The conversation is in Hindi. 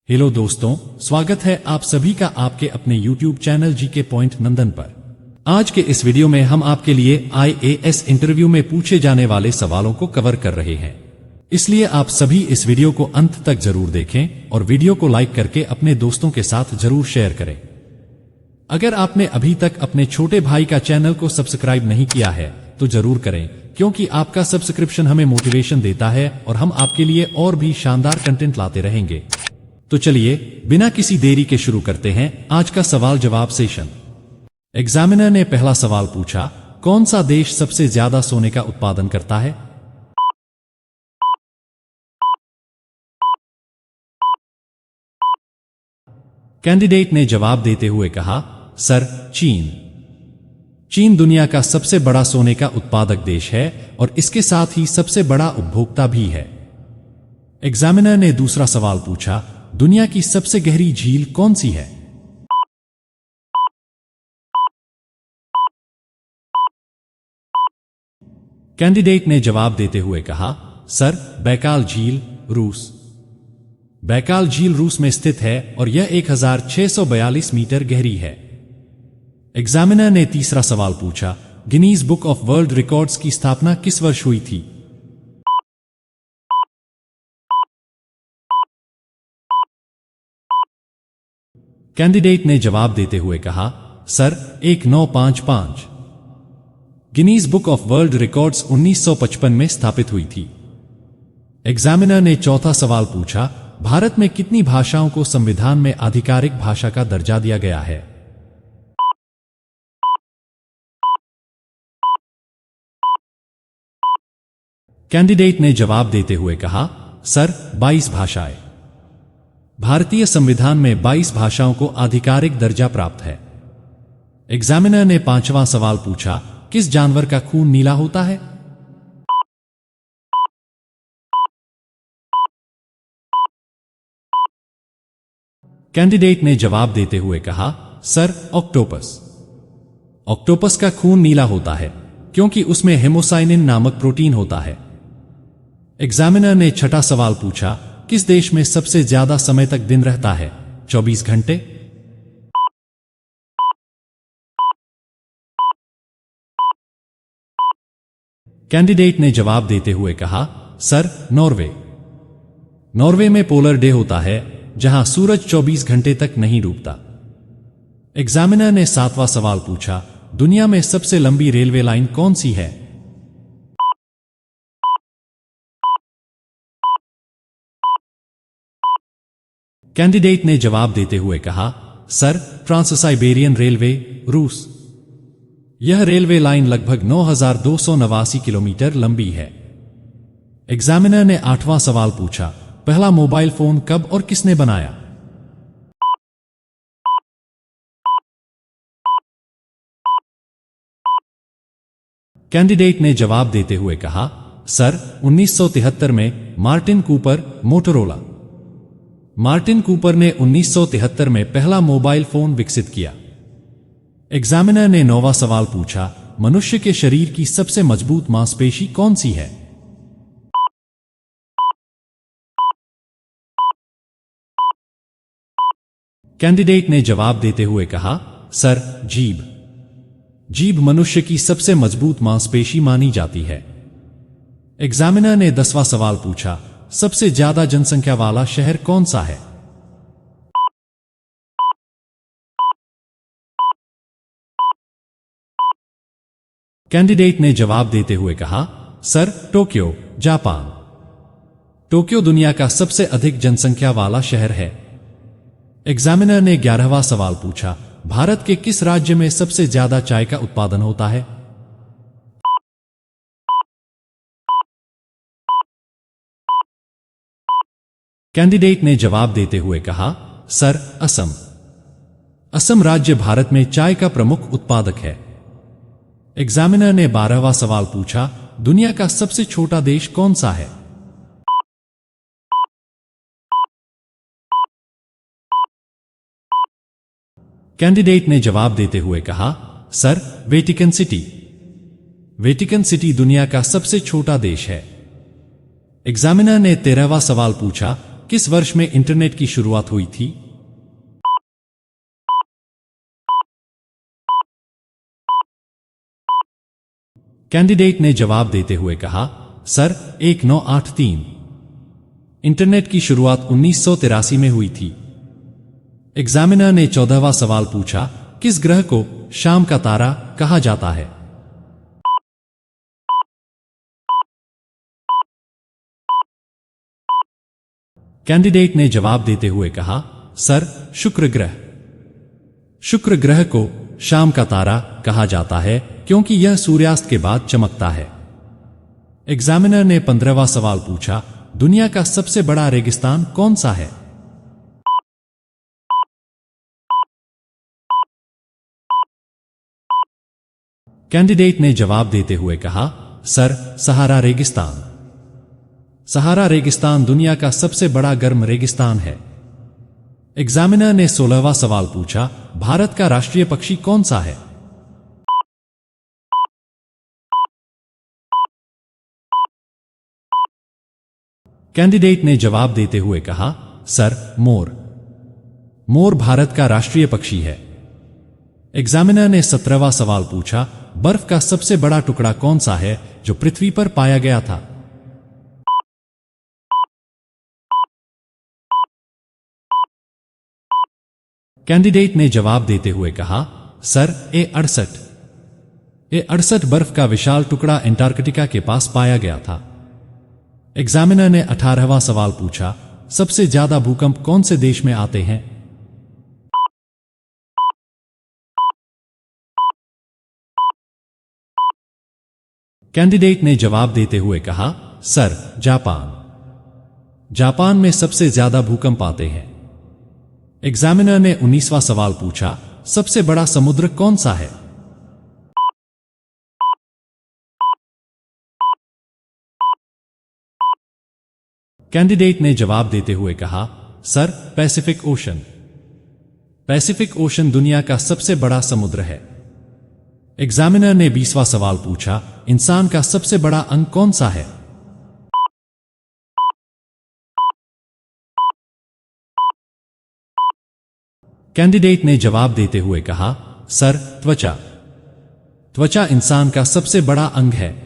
हेलो दोस्तों, स्वागत है आप सभी का आपके अपने YouTube चैनल जीके पॉइंट नंदन पर। आज के इस वीडियो में हम आपके लिए IAS इंटरव्यू में पूछे जाने वाले सवालों को कवर कर रहे हैं, इसलिए आप सभी इस वीडियो को अंत तक जरूर देखें और वीडियो को लाइक करके अपने दोस्तों के साथ जरूर शेयर करें। अगर आपने अभी तक अपने छोटे भाई का चैनल को सब्सक्राइब नहीं किया है तो जरूर करें, क्योंकि आपका सब्सक्रिप्शन हमें मोटिवेशन देता है और हम आपके लिए और भी शानदार कंटेंट लाते रहेंगे। तो चलिए बिना किसी देरी के शुरू करते हैं आज का सवाल जवाब सेशन। एग्जामिनर ने पहला सवाल पूछा, कौन सा देश सबसे ज्यादा सोने का उत्पादन करता है? कैंडिडेट ने जवाब देते हुए कहा, सर, चीन। चीन दुनिया का सबसे बड़ा सोने का उत्पादक देश है और इसके साथ ही सबसे बड़ा उपभोक्ता भी है। एग्जामिनर ने दूसरा सवाल पूछा, दुनिया की सबसे गहरी झील कौन सी है? कैंडिडेट ने जवाब देते हुए कहा, सर, बैकाल झील, रूस। बैकाल झील रूस में स्थित है और यह 1642 मीटर गहरी है। एग्जामिनर ने तीसरा सवाल पूछा, Guinness book of world records की स्थापना किस वर्ष हुई थी? कैंडिडेट ने जवाब देते हुए कहा, sir, 1955। Guinness book of world records 1955 में स्थापित हुई थी। एग्जामिनर ने चौथा सवाल पूछा, भारत में कितनी भाषाओं को संविधान में आधिकारिक भाषा का दर्जा दिया गया है? कैंडिडेट ने जवाब देते हुए कहा, सर, 22 भाषाएं। भारतीय संविधान में 22 भाषाओं को आधिकारिक दर्जा प्राप्त है। एग्जामिनर ने पांचवां सवाल पूछा, किस जानवर का खून नीला होता है? कैंडिडेट ने जवाब देते हुए कहा, सर, ऑक्टोपस। ऑक्टोपस का खून नीला होता है क्योंकि उसमें हेमोसाइनिन नामक प्रोटीन होता है। एग्जामिनर ने छठा सवाल पूछा, किस देश में सबसे ज्यादा समय तक दिन रहता है? 24 घंटे। कैंडिडेट ने जवाब देते हुए कहा, सर, नॉर्वे। नॉर्वे में पोलर डे होता है जहां सूरज 24 घंटे तक नहीं डूबता। एग्जामिनर ने सातवां सवाल पूछा, दुनिया में सबसे लंबी रेलवे लाइन कौन सी है? कैंडिडेट ने जवाब देते हुए कहा, सर, ट्रांस साइबेरियन रेलवे, रूस। यह रेलवे लाइन लगभग 9289 किलोमीटर लंबी है। एग्जामिनर ने आठवां सवाल पूछा, पहला मोबाइल फोन कब और किसने बनाया? कैंडिडेट ने जवाब देते हुए कहा, सर, 1973 में Martin Cooper, Motorola. Martin Cooper ने 1973 में पहला मोबाइल फोन विकसित किया। एग्जामिनर ने नौवां सवाल पूछा, मनुष्य के शरीर की सबसे मजबूत मांसपेशी कौन सी है? कैंडिडेट ने जवाब देते हुए कहा, सर, जीभ। जीभ मनुष्य की सबसे मजबूत मांसपेशी मानी जाती है। एग्जामिनर ने 10वां सवाल पूछा, सबसे ज्यादा जनसंख्या वाला शहर कौन सा है? कैंडिडेट ने जवाब देते हुए कहा, सर, टोक्यो, जापान। टोक्यो दुनिया का सबसे अधिक जनसंख्या वाला शहर है। एग्जामिनर ने 11वां सवाल पूछा, भारत के किस राज्य में सबसे ज्यादा चाय का उत्पादन होता है? कैंडिडेट ने जवाब देते हुए कहा, सर, असम। असम राज्य भारत में चाय का प्रमुख उत्पादक है। एग्जामिनर ने 12वां सवाल पूछा, दुनिया का सबसे छोटा देश कौन सा है? कैंडिडेट ने जवाब देते हुए कहा, sir, Vatican city. Vatican city दुनिया का सबसे छोटा देश है। एग्जामिनर ने 13वां सवाल पूछा, किस वर्ष में इंटरनेट की शुरुआत हुई थी? कैंडिडेट ने जवाब देते हुए कहा, सर 1983। इंटरनेट की शुरुआत 1983 में हुई थी। एग्जामिनर ने 14वां सवाल पूछा, किस ग्रह को शाम का तारा कहा जाता है? कैंडिडेट ने जवाब देते हुए कहा, सर शुक्र ग्रह। शुक्र ग्रह को शाम का तारा कहा जाता है क्योंकि यह सूर्यास्त के बाद चमकता है। एग्जामिनर ने 15वां सवाल पूछा, दुनिया का सबसे बड़ा रेगिस्तान कौन सा है? कैंडिडेट ने जवाब देते हुए कहा, सर सहारा रेगिस्तान। सहारा रेगिस्तान दुनिया का सबसे बड़ा गर्म रेगिस्तान है। एग्जामिनर ने 16वां सवाल पूछा, भारत का राष्ट्रीय पक्षी कौन सा है? कैंडिडेट ने जवाब देते हुए कहा, सर मोर। मोर भारत का राष्ट्रीय पक्षी है। एग्जामिनर ने 17वां सवाल पूछा, बर्फ का सबसे बड़ा टुकड़ा कौन सा है जो पृथ्वी पर पाया गया था? कैंडिडेट ने जवाब देते हुए कहा, सर A68। A68 बर्फ का विशाल टुकड़ा एंटार्कटिका के पास पाया गया था। एग्जामिनर ने 18वां सवाल पूछा, सबसे ज्यादा भूकंप कौन से देश में आते हैं? कैंडिडेट ने जवाब देते हुए कहा, सर जापान। जापान में सबसे ज्यादा भूकंप आते हैं। एग्जामिनर ने 19वां सवाल पूछा, सबसे बड़ा समुद्र कौन सा है? कैंडिडेट ने जवाब देते हुए कहा, sir Pacific ocean. Pacific ocean दुनिया का सबसे बड़ा समुद्र है। एग्जामिनर ने 20वां सवाल पूछा, इंसान का सबसे बड़ा अंग कौन सा है? कैंडिडेट ने जवाब देते हुए कहा, सर त्वचा। त्वचा इंसान का सबसे बड़ा अंग है।